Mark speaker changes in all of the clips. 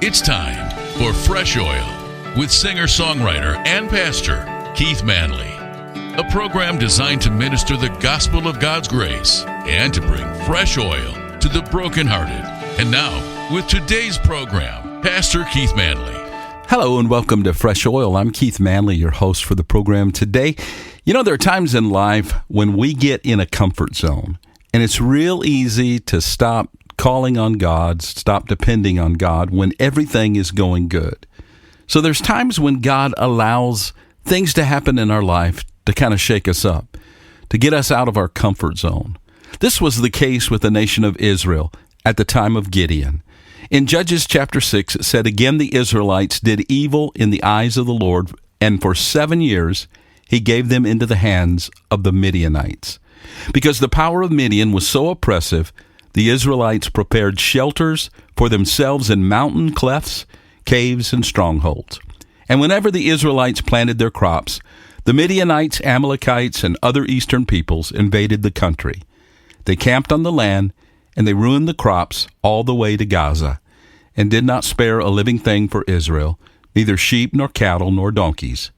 Speaker 1: It's time for Fresh Oil with singer-songwriter and pastor Keith Manley, a program designed to minister the gospel of God's grace and to bring fresh oil to the brokenhearted. And now, with today's program, Pastor Keith Manley.
Speaker 2: Hello and welcome to Fresh Oil. I'm Keith Manley, your host for the program today. You know, there are times in life when we get in a comfort zone, and it's real easy to stop calling on God, stop depending on God when everything is going good. So there's times when God allows things to happen in our life to kind of shake us up, to get us out of our comfort zone. This was the case with the nation of Israel at the time of Gideon. In Judges chapter 6, it said, "Again the Israelites did evil in the eyes of the Lord, and for 7 years he gave them into the hands of the Midianites. Because the power of Midian was so oppressive, the Israelites prepared shelters for themselves in mountain clefts, caves, and strongholds. And whenever the Israelites planted their crops, the Midianites, Amalekites, and other eastern peoples invaded the country. They camped on the land, and they ruined the crops all the way to Gaza, and did not spare a living thing for Israel, neither sheep nor cattle nor donkeys.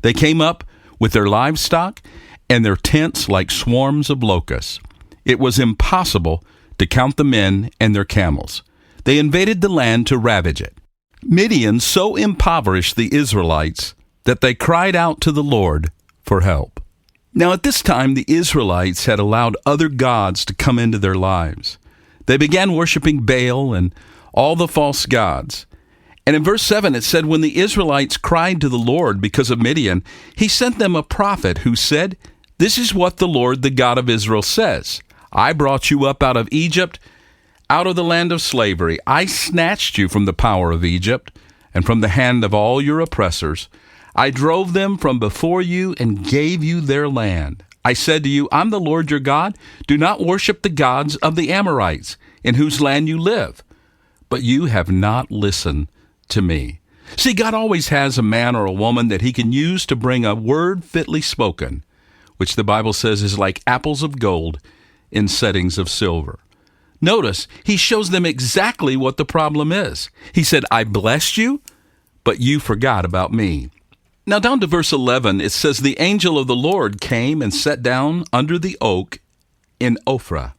Speaker 2: They came up with their livestock and their tents like swarms of locusts. It was impossible to count the men and their camels. They invaded the land to ravage it. Midian so impoverished the Israelites that they cried out to the Lord for help." Now at this time, the Israelites had allowed other gods to come into their lives. They began worshiping Baal and all the false gods. And in verse 7, it said, "When the Israelites cried to the Lord because of Midian, he sent them a prophet who said, 'This is what the Lord, the God of Israel, says. I brought you up out of Egypt, out of the land of slavery. I snatched you from the power of Egypt and from the hand of all your oppressors. I drove them from before you and gave you their land. I said to you, I'm the Lord your God. Do not worship the gods of the Amorites, in whose land you live. But you have not listened to me.'" See, God always has a man or a woman that he can use to bring a word fitly spoken, which the Bible says is like apples of gold in settings of silver. Notice, he shows them exactly what the problem is. He said, "I blessed you, but you forgot about me." Now down to verse 11, it says, "The angel of the Lord came and sat down under the oak in Ophrah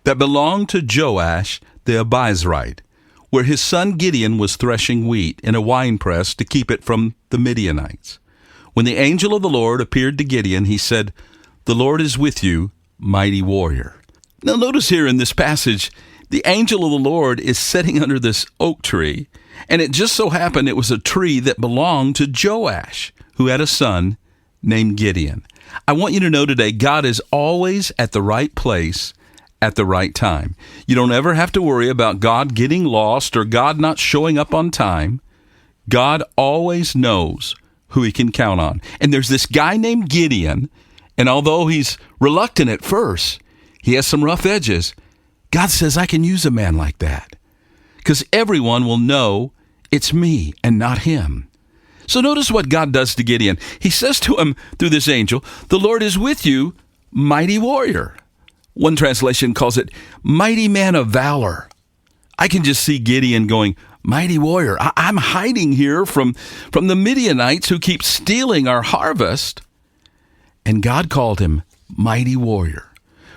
Speaker 2: that belonged to Joash the Abiezrite, where his son Gideon was threshing wheat in a winepress to keep it from the Midianites. When the angel of the Lord appeared to Gideon, he said, 'The Lord is with you, mighty warrior.'" Now notice here in this passage, the angel of the Lord is sitting under this oak tree, and it just so happened it was a tree that belonged to Joash, who had a son named Gideon. I want you to know today, God is always at the right place at the right time. You don't ever have to worry about God getting lost or God not showing up on time. God always knows who he can count on. And there's this guy named Gideon, and although he's reluctant at first, he has some rough edges. God says, I can use a man like that because everyone will know it's me and not him. So notice what God does to Gideon. He says to him through this angel, "The Lord is with you, mighty warrior." One translation calls it mighty man of valor. I can just see Gideon going, "Mighty warrior, I'm hiding here from the Midianites who keep stealing our harvest." And God called him mighty warrior.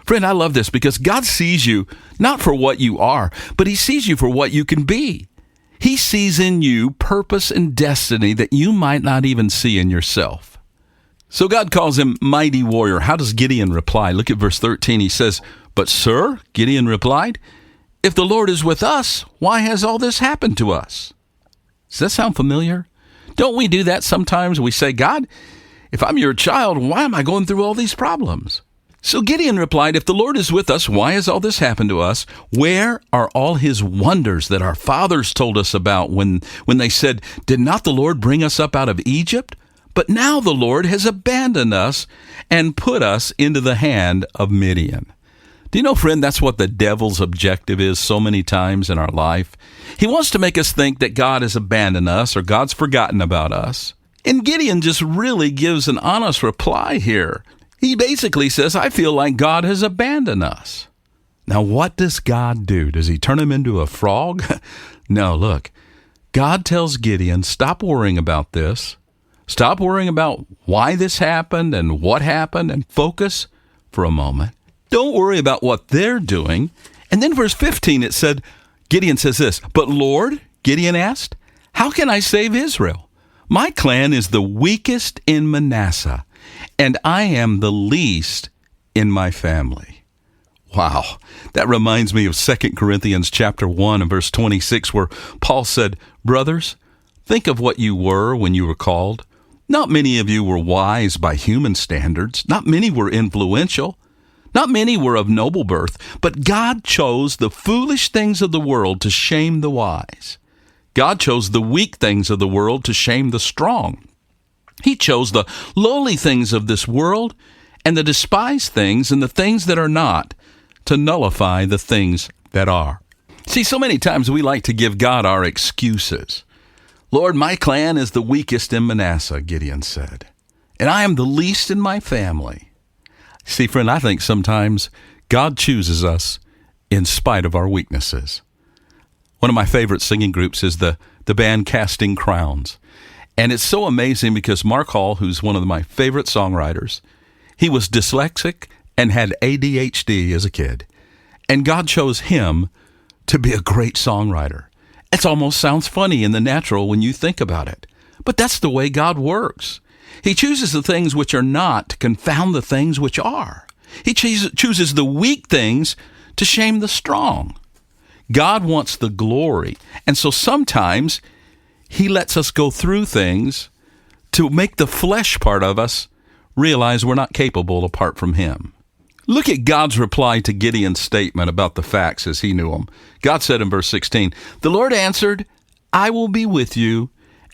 Speaker 2: Friend, I love this because God sees you not for what you are, but he sees you for what you can be. He sees in you purpose and destiny that you might not even see in yourself. So God calls him mighty warrior. How does Gideon reply? Look at verse 13. He says, "But sir," Gideon replied, "if the Lord is with us, why has all this happened to us?" Does that sound familiar? Don't we do that sometimes? We say, "God, if I'm your child, why am I going through all these problems?" So Gideon replied, "If the Lord is with us, why has all this happened to us? Where are all his wonders that our fathers told us about when they said, 'Did not the Lord bring us up out of Egypt?' But now the Lord has abandoned us and put us into the hand of Midian." Do you know, friend, that's what the devil's objective is so many times in our life. He wants to make us think that God has abandoned us or God's forgotten about us. And Gideon just really gives an honest reply here. He basically says, I feel like God has abandoned us. Now, what does God do? Does he turn him into a frog? No, look. God tells Gideon, stop worrying about this. Stop worrying about why this happened and what happened, and focus for a moment. Don't worry about what they're doing. And then verse 15, it said, Gideon says this, "But Lord," Gideon asked, "how can I save Israel? My clan is the weakest in Manasseh, and I am the least in my family." Wow, that reminds me of 2 Corinthians chapter 1 and verse 26, where Paul said, "Brothers, think of what you were when you were called. Not many of you were wise by human standards. Not many were influential. Not many were of noble birth. But God chose the foolish things of the world to shame the wise. God chose the weak things of the world to shame the strong. He chose the lowly things of this world and the despised things and the things that are not, to nullify the things that are." See, so many times we like to give God our excuses. "Lord, my clan is the weakest in Manasseh," Gideon said, "and I am the least in my family." See, friend, I think sometimes God chooses us in spite of our weaknesses. One of my favorite singing groups is the band Casting Crowns. And it's so amazing because Mark Hall, who's one of my favorite songwriters, he was dyslexic and had ADHD as a kid. And God chose him to be a great songwriter. It almost sounds funny in the natural when you think about it. But that's the way God works. He chooses the things which are not to confound the things which are. He chooses the weak things to shame the strong. God wants the glory. And so sometimes He lets us go through things to make the flesh part of us realize we're not capable apart from Him. Look at God's reply to Gideon's statement about the facts as he knew them. God said in verse 16, "The Lord answered, I will be with you,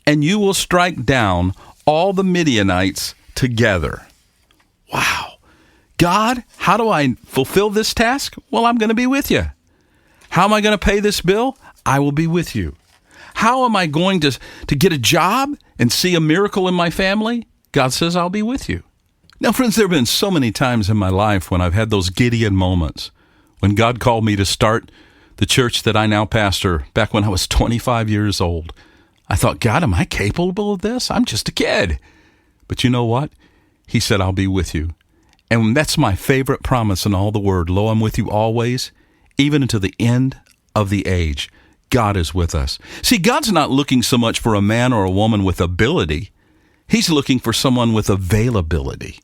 Speaker 2: and you will strike down all the Midianites together." Wow. God, how do I fulfill this task? Well, I'm going to be with you. How am I going to pay this bill? I will be with you. How am I going to get a job and see a miracle in my family? God says, I'll be with you. Now, friends, there have been so many times in my life when I've had those Gideon moments, when God called me to start the church that I now pastor back when I was 25 years old. I thought, God, am I capable of this? I'm just a kid. But you know what? He said, I'll be with you. And that's my favorite promise in all the Word. Lo, I'm with you always, even until the end of the age. God is with us. See, God's not looking so much for a man or a woman with ability. He's looking for someone with availability.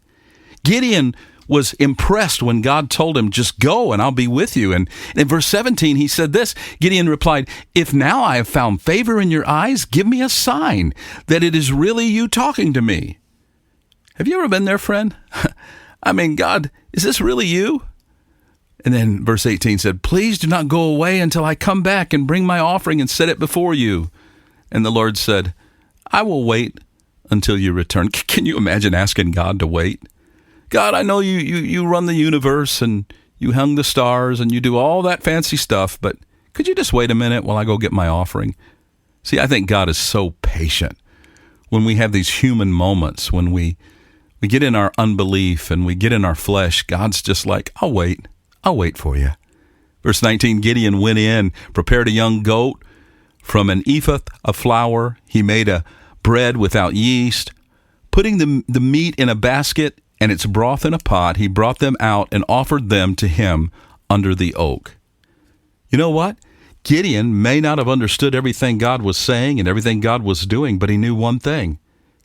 Speaker 2: Gideon was impressed when God told him, just go and I'll be with you. And in verse 17, he said this, Gideon replied, "If now I have found favor in your eyes, give me a sign that it is really you talking to me." Have you ever been there, friend? I mean, God, is this really you? And then verse 18 said, "Please do not go away until I come back and bring my offering and set it before you." And the Lord said, "I will wait until you return." Can you imagine asking God to wait? God, I know you run the universe and you hung the stars and you do all that fancy stuff, but could you just wait a minute while I go get my offering? See, I think God is so patient when we have these human moments, when we get in our unbelief and we get in our flesh. God's just like, I'll wait for you. Verse 19, Gideon went in, prepared a young goat from an ephah of flour. He made a bread without yeast. Putting the meat in a basket and its broth in a pot, he brought them out and offered them to him under the oak. You know what? Gideon may not have understood everything God was saying and everything God was doing, but he knew one thing.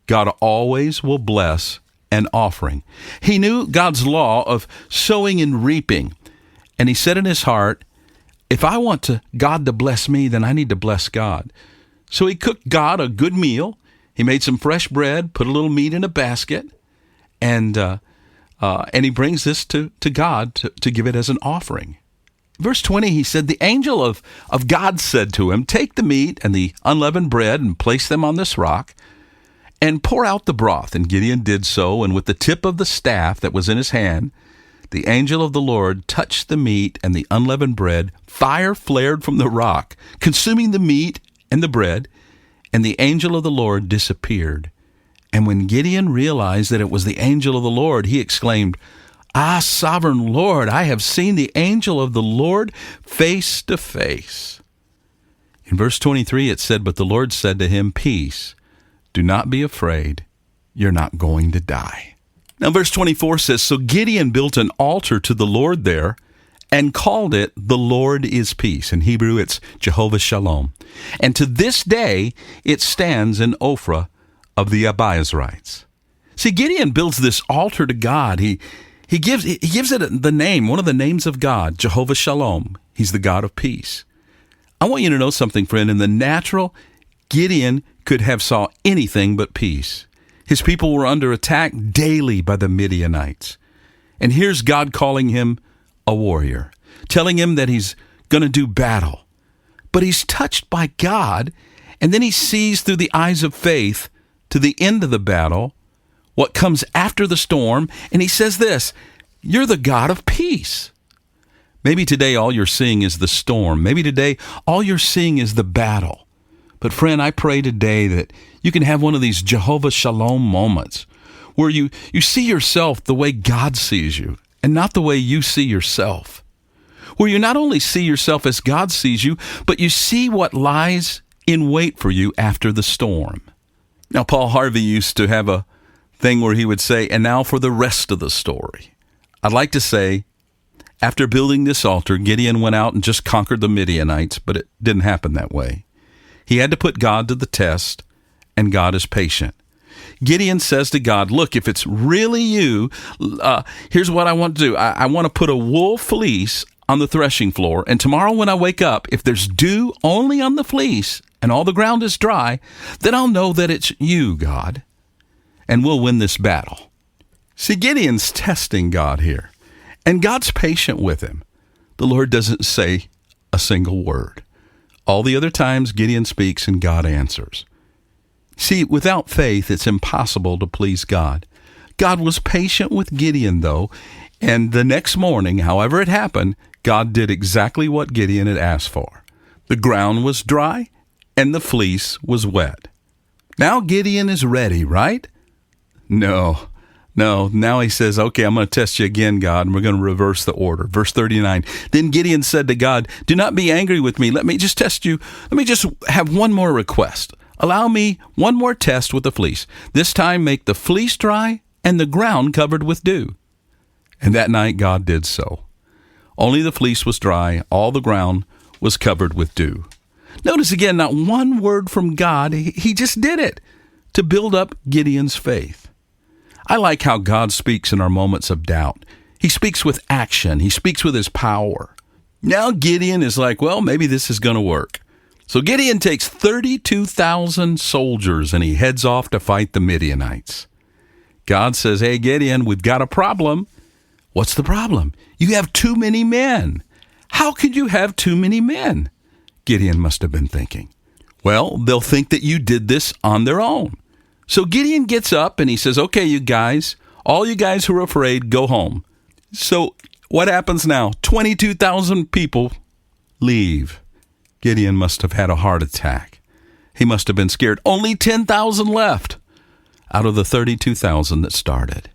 Speaker 2: God always will bless an offering. He knew God's law of sowing and reaping. And he said in his heart, if I want God to bless me, then I need to bless God. So he cooked God a good meal. He made some fresh bread, put a little meat in a basket, and he brings this to God to give it as an offering. Verse 20, he said, the angel of God said to him, "Take the meat and the unleavened bread and place them on this rock and pour out the broth." And Gideon did so, and with the tip of the staff that was in his hand, the angel of the Lord touched the meat and the unleavened bread. Fire flared from the rock, consuming the meat and the bread, and the angel of the Lord disappeared. And when Gideon realized that it was the angel of the Lord, he exclaimed, "Ah, sovereign Lord, I have seen the angel of the Lord face to face." In verse 23, it said, "But the Lord said to him, 'Peace, do not be afraid. You're not going to die.'" Now, verse 24 says, "So Gideon built an altar to the Lord there and called it, 'The Lord is Peace.'" In Hebrew, it's Jehovah Shalom. And to this day, it stands in Ophrah of the Abiezrites. See, Gideon builds this altar to God. He gives it the name, one of the names of God, Jehovah Shalom. He's the God of peace. I want you to know something, friend. In the natural, Gideon could have saw anything but peace. His people were under attack daily by the Midianites. And here's God calling him a warrior, telling him that he's going to do battle. But he's touched by God, and then he sees through the eyes of faith to the end of the battle, what comes after the storm, and he says this, "You're the God of peace." Maybe today all you're seeing is the storm. Maybe today all you're seeing is the battle. But friend, I pray today that you can have one of these Jehovah Shalom moments where you see yourself the way God sees you and not the way you see yourself. Where you not only see yourself as God sees you, but you see what lies in wait for you after the storm. Now, Paul Harvey used to have a thing where he would say, "And now for the rest of the story." I'd like to say, after building this altar, Gideon went out and just conquered the Midianites, but it didn't happen that way. He had to put God to the test, and God is patient. Gideon says to God, "Look, if it's really you, here's what I want to do. I want to put a wool fleece on the threshing floor, and tomorrow when I wake up, if there's dew only on the fleece and all the ground is dry, then I'll know that it's you, God, and we'll win this battle." See, Gideon's testing God here, and God's patient with him. The Lord doesn't say a single word. All the other times, Gideon speaks and God answers. See, without faith, it's impossible to please God. God was patient with Gideon, though, and the next morning, however it happened, God did exactly what Gideon had asked for. The ground was dry, and the fleece was wet. Now Gideon is ready, right? No. Now he says, "Okay, I'm going to test you again, God, and we're going to reverse the order." Verse 39, "Then Gideon said to God, 'Do not be angry with me. Let me just test you. Let me just have one more request. Allow me one more test with the fleece. This time make the fleece dry and the ground covered with dew.' And that night God did so. Only the fleece was dry, all the ground was covered with dew." Notice again, not one word from God. He just did it to build up Gideon's faith. I like how God speaks in our moments of doubt. He speaks with action. He speaks with his power. Now Gideon is like, well, maybe this is going to work. So Gideon takes 32,000 soldiers and he heads off to fight the Midianites. God says, "Hey, Gideon, we've got a problem." "What's the problem?" "You have too many men." "How could you have too many men?" Gideon must have been thinking. "Well, they'll think that you did this on their own." So Gideon gets up and he says, "Okay, you guys, all you guys who are afraid, go home." So what happens now? 22,000 people leave. Gideon must have had a heart attack. He must have been scared. Only 10,000 left out of the 32,000 that started.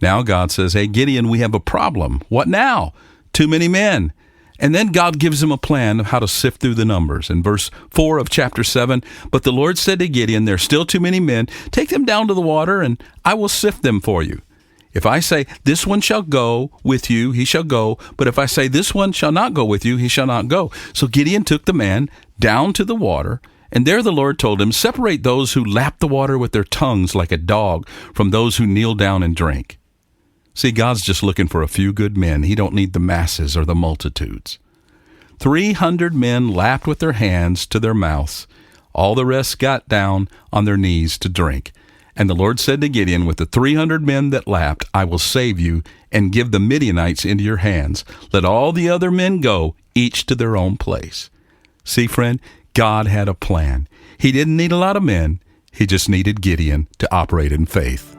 Speaker 2: Now God says, "Hey, Gideon, we have a problem." "What now?" "Too many men." And then God gives him a plan of how to sift through the numbers. In verse 4 of chapter 7, "But the Lord said to Gideon, there's still too many men. Take them down to the water, and I will sift them for you. If I say, this one shall go with you, he shall go. But if I say, this one shall not go with you, he shall not go." So Gideon took the man down to the water, and there the Lord told him, "Separate those who lap the water with their tongues like a dog from those who kneel down and drink." See, God's just looking for a few good men. He don't need the masses or the multitudes. 300 men lapped with their hands to their mouths. All the rest got down on their knees to drink. And the Lord said to Gideon, "With the 300 men that lapped, I will save you and give the Midianites into your hands. Let all the other men go, each to their own place." See, friend, God had a plan. He didn't need a lot of men. He just needed Gideon to operate in faith.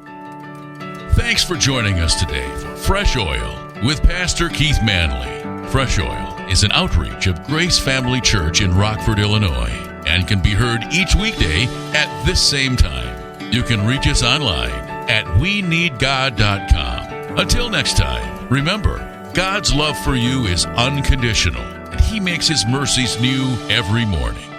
Speaker 1: Thanks for joining us today for Fresh Oil with Pastor Keith Manley. Fresh Oil is an outreach of Grace Family Church in Rockford, Illinois, and can be heard each weekday at this same time. You can reach us online at weneedgod.com. Until next time, remember, God's love for you is unconditional, and He He makes His mercies new every morning.